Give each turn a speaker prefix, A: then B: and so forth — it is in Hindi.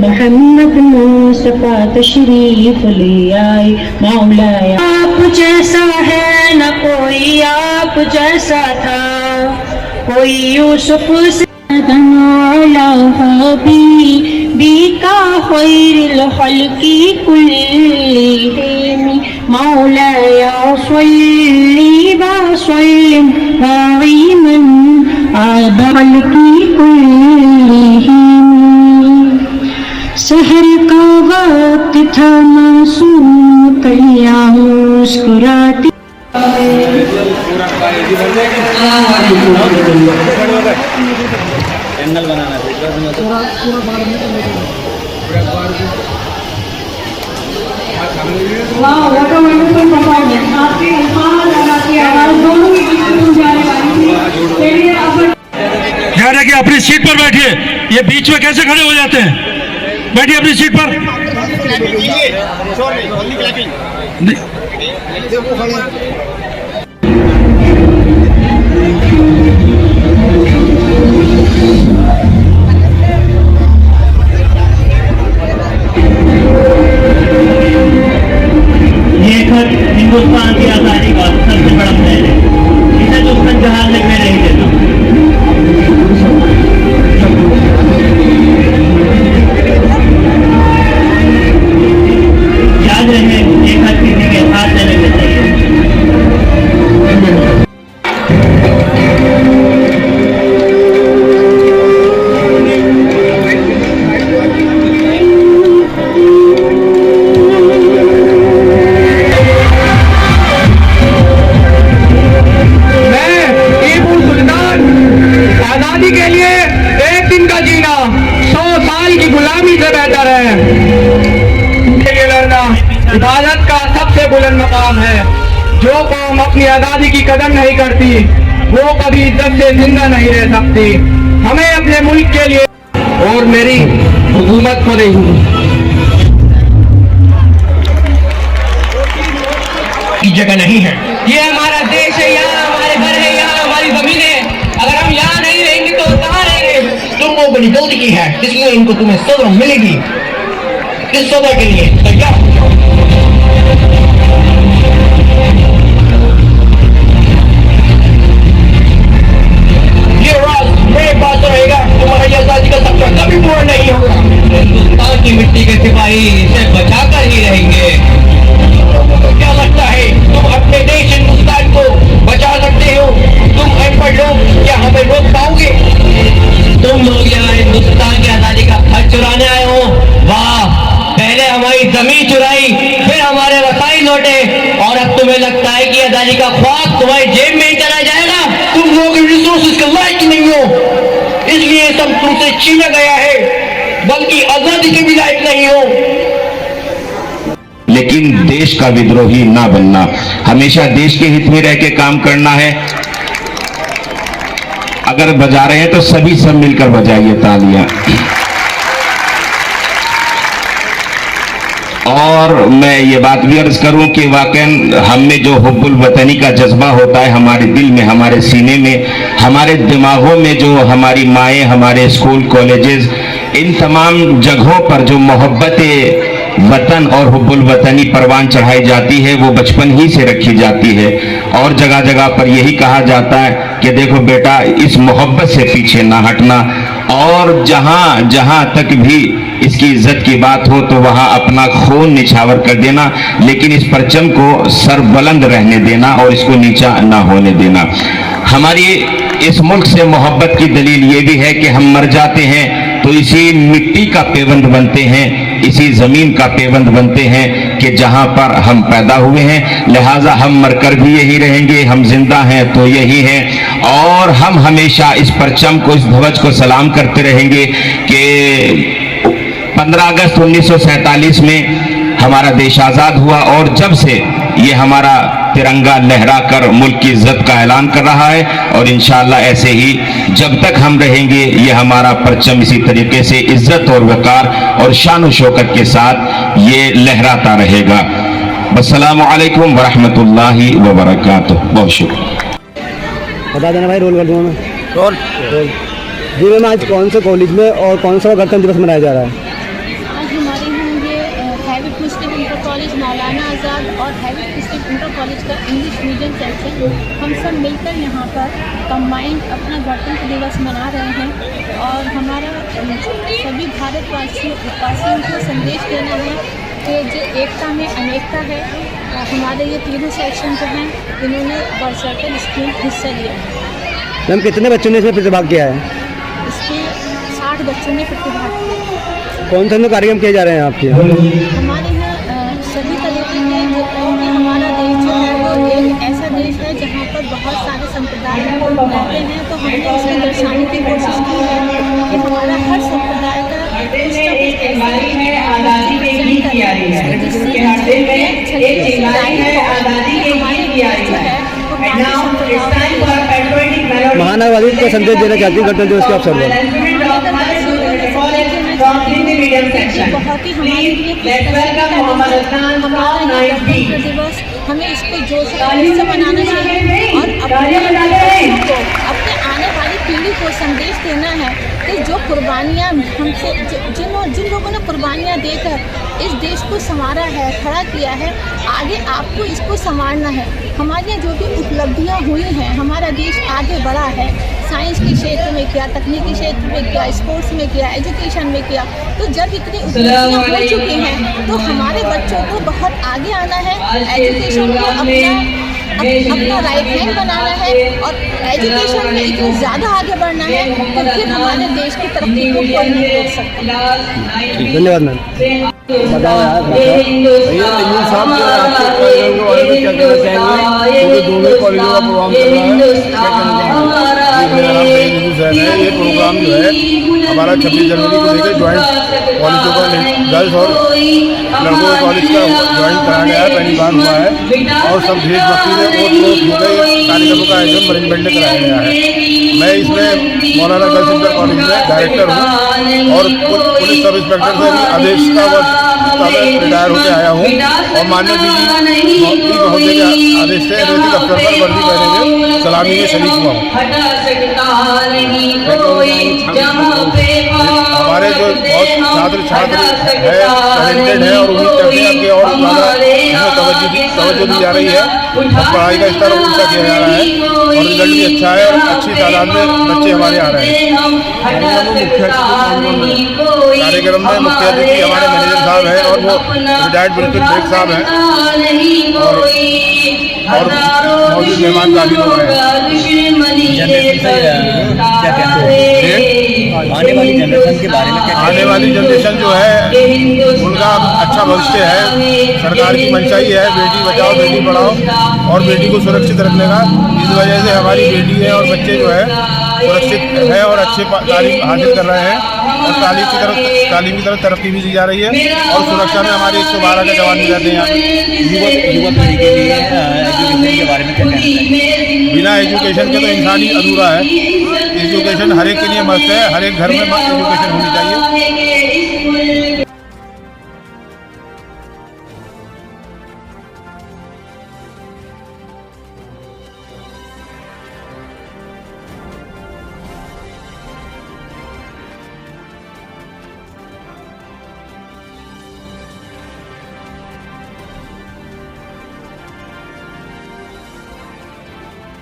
A: मोहम्मद मुस्तफा तशरीफ ले आए मौलाया। आप जैसा है न कोई आप जैसा था, कोई यूसुफ से बीका खैरिल खल्की कुल्लिहिम मौलाया सल्ली व सल्लिम दाइमन अला खल्की कुल्लिहिम। शहर का वक्त था मासूम कलियां मुस्कुराती।
B: कैंडल बनाना
C: ध्यान रखिए, अपनी सीट पर बैठिए। ये बीच में कैसे खड़े हो जाते हैं? बैठिए अपनी सीट पर।
B: ये खत हिंदुस्तान की आजादी का सबसे बड़ा पहल है। इसे दुश्मन जहाज में नहीं देता। याद रहे, ये खत किसी के साथ देने के चाहिए।
D: आजादी के लिए एक दिन का जीना 100 साल की गुलामी से बेहतर है। के लिए लड़ना इबादत का सबसे बुलंद मकाम है। जो कौम अपनी आजादी की कदर नहीं करती वो कभी इज्जत से जिंदा नहीं रह सकती। हमें अपने मुल्क के लिए और मेरी हुकूमत को नहीं
E: की जगह नहीं है।
D: ये हमारा देश है, यहाँ हमारे घर है, यहाँ हमारी जमीन है। अगर हम यहाँ नहीं रहेंगे तो कहाँ रहेंगे?
E: तुम लोगों ने गलती की है, इसलिए इनको तुम्हें सजा मिलेगी। इस सजा के लिए तैयार हो जाओ। ये राज मेरे पास रहेगा। तुम्हारी आजादी का सपना कभी पूरा नहीं होगा। हिंदुस्तान की मिट्टी के सिपाही इसे बचाकर ही रहेंगे। क्या लगता है तुम अपने देश हिंदुस्तान को बचा सकते हो? तुम अनपढ़ लोग क्या हमें रोक पाओगे? तुम लोग यहाँ हिंदुस्तान की आजादी का हक चुराने आए हो। वाह, पहले हमारी जमीन चुराई, फिर हमारे वसाई लौटे, और अब तुम्हें लगता है कि आजादी का ख्वाब तुम्हारी जेब में ही चला जाएगा। तुम लोग रिसोर्सेज के लायक ही नहीं हो, इसलिए सब तुमसे छीना गया है, बल्कि आजादी के भी लायक नहीं हो।
F: लेकिन देश का विद्रोही ना बनना, हमेशा देश के हित में रह के काम करना है। अगर बजा रहे हैं तो सभी सब मिलकर बजाइए तालियां। और मैं ये बात भी अर्ज करूं कि वाकई हम में जो हुब्बुल वतनी का जज्बा होता है, हमारे दिल में, हमारे सीने में, हमारे दिमागों में, जो हमारी माएँ, हमारे स्कूल कॉलेजेस, इन तमाम जगहों पर जो मोहब्बत वतन और हुब्बुल वतनी परवान चढ़ाई जाती है, वो बचपन ही से रखी जाती है। और जगह जगह पर यही कहा जाता है कि देखो बेटा, इस मोहब्बत से पीछे ना हटना, और जहां जहां तक भी इसकी इज्जत की बात हो तो वहां अपना खून निछावर कर देना, लेकिन इस परचम को सर बुलंद रहने देना और इसको नीचा ना होने देना। हमारी इस मुल्क से मोहब्बत की दलील ये भी है कि हम मर जाते हैं तो इसी मिट्टी का पेवंद बनते हैं, इसी जमीन का पेवंद बनते हैं कि जहां पर हम पैदा हुए हैं। लिहाजा हम मरकर भी यही रहेंगे, हम जिंदा हैं तो यही हैं, और हम हमेशा इस परचम को, इस ध्वज को सलाम करते रहेंगे कि 15 अगस्त 1947 में हमारा देश आजाद हुआ, और जब से ये हमारा तिरंगा लहराकर मुल्क की इज्जत का ऐलान कर रहा है, और इंशाअल्लाह ऐसे ही जब तक हम रहेंगे ये हमारा परचम इसी तरीके से इज्जत और वकार और शान और शौकत के साथ ये लहराता रहेगा। अस्सलामु अलैकुम वरहमतुल्लाहि वबरकातुहू। बहुत शुक्रिया।
B: बता देना भाई, रोल कर दूंगा मैं। रोल।
G: जी मैम, आज कौन से कॉलेज में और कौन सा गणतंत्र दिवस मनाया जा रहा है?
H: आज हमारे यहाँ ये हैविट मुस्लिम इंटर कॉलेज मौलाना आज़ाद और हैविट मुस्लिम इंटर कॉलेज का इंग्लिश मीडियम सेक्शन हम सब मिलकर यहाँ पर कंबाइंड अपना गणतंत्र दिवस मना रहे हैं और हमारा सभी भारतवासियों को संदेश देना है कि जो एकता में अनेकता है। हमारे ये तीनों सेक्शन जो हैं इन्होंने बढ़ चढ़कर इसमें हिस्सा लिया है।
G: मैम, कितने बच्चों ने इसमें प्रतिभाग किया है?
H: इसमें 60 बच्चों ने प्रतिभाग किया।
G: कौन से कार्यक्रम किए जा रहे हैं आपके?
H: हमारे यहाँ सभी तरीके के, क्योंकि हमारा देश जो है वो एक ऐसा देश है जहाँ पर बहुत सारे संप्रदाय रहते हैं, तो हमने उसको दर्शाने की कोशिश की है कि हमारा हर संप्रदाय का कुछ ना कुछ ऐसा है आज़ादी में भी तैयारी है, जिससे हमारे देश जो है वो
G: महानवादी को संदेश देना चाहती हूँ गणतंत्र दिवस के अवसर पर।
H: बहुत ही हमारे लिए हमारा ये गणतंत्र दिवस हमें इसको जोश से मनाना चाहिए और अपने आने वाली पीढ़ी को संदेश देना है कि जो कुर्बानियाँ हमसे जिन लोगों ने कुर्बानियाँ देकर इस देश को संवारा है, खड़ा किया है, आगे आपको इसको संवारना है। हमारे यहाँ जो भी उपलब्धियाँ हुई हैं, हमारा देश आगे बढ़ा है, साइंस के क्षेत्र में किया, तकनीकी क्षेत्र में किया, स्पोर्ट्स में किया, एजुकेशन में किया। तो जब इतनी उपलब्धियाँ हो चुकी हैं तो हमारे बच्चों को बहुत आगे आना है, एजुकेशन को अपना राइट हैंड बनाना है और एजुकेशन में इतनी ज़्यादा आगे बढ़ना है तो फिर हमारे देश की तरक्की को कोई नहीं रोक सकता।
G: धन्यवाद मैम।
I: भैया तैयब साहब जो है आपके कार्यक्रम के बारे में क्या कहना चाहेंगे, क्योंकि दोनों कॉलेजों का प्रोग्राम चल रहा है, क्या कहना चाहेंगे? मेरा नाम तैयब हुसैन है। ये प्रोग्राम जो है हमारा 26 जनवरी को लेकर ज्वाइंट कॉलेजों का गर्ल्स और लड़कों के कॉलेज का ज्वाइंट कराया गया है, पहली बार हुआ है और सब देशभक्ति में कार्यक्रमों का आयोजन मैनेजमेंट ने कराया गया है। मैं इसमें मौलाना गर्ल्स इंटर कॉलेज में डायरेक्टर हूँ और पुलिस सब इंस्पेक्टर से भी आदेश का रिटायर होकर आया हूँ और माननीय डीजी महोदय के आदेश से नैतिक अवसर पर वर्दी पहनेंगे सलामी में शरीक हुआ हूँ। हमारे जो बहुत छात्र है टैलेंटेड है और उम्मीद करते हैं कि और ज़्यादा तवज्जो दी जा रही है और पढ़ाई का स्तर ऊंचा किया जा रहा है और रिजल्ट भी अच्छा है और अच्छी तादाद में बच्चे हमारे आ रहे हैं। कार्यक्रम में मुख्य अतिथि हमारे मैनेजर साहब हैं और वो रिटायर्ड बिल्कुल बेग साहब हैं और मौजूद मेहमान काफी लोग हैं।
B: आने वाली जनरेशन के बारे में क्या?
I: आने वाली जनरेशन जो है उनका अच्छा भविष्य है, सरकार की मंशाई है बेटी बचाओ बेटी पढ़ाओ और बेटी को सुरक्षित रखने का। इस वजह से हमारी बेटी है और बच्चे जो है सुरक्षित है और अच्छे तालीम हासिल कर रहे हैं और तालीम की तरफ तरक्की भी दी जा रही है और सुरक्षा में हमारे 112 के जवान भी रहते हैं यहाँ।
B: युवा पीढ़ी के लिए एजुकेशन के बारे में क्या कहना चाहिए?
I: बिना एजुकेशन के तो इंसान ही अधूरा है। एजुकेशन हर एक के लिए मस्त है, हर एक घर में एजुकेशन होनी चाहिए